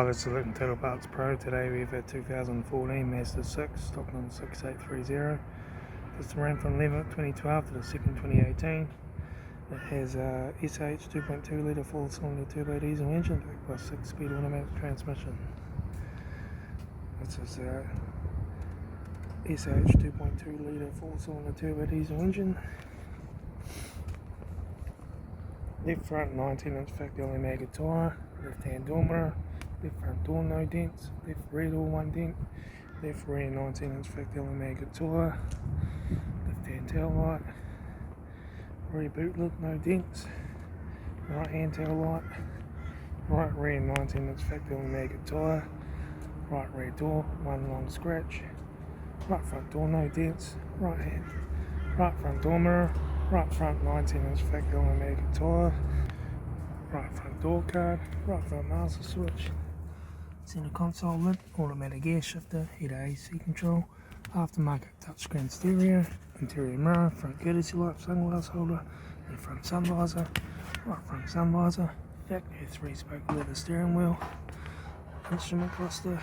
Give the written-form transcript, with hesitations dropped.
Hi, this is Litre Tail Parts Pro. Today we have a 2014 Mazda 6, stock number 6830. This ran from 11th 2012 to the 2nd 2018. It has a SH 2.2 litre 4-cylinder turbo diesel engine backed by 6-speed automatic transmission. This is a SH 2.2 litre 4-cylinder turbo diesel engine. Left front 19-inch factory Mazda tyre, left hand door mirror, left front door no dents, left rear door 1 dent, left rear 19-inch factory Mazda tyre, left hand tail light, rear boot lip no dents, right hand tail light, right rear 19-inch factory Mazda tyre, right rear door 1 long scratch, right front door no dents, right front door mirror, right front 19-inch factory Mazda tyre, right front door card, right front master switch, center console lid, automatic air shifter, heater AC control, aftermarket touchscreen stereo, interior mirror, front courtesy light, sunglass holder, and front sun visor, right front sun visor, factory 3-spoke leather steering wheel, instrument cluster,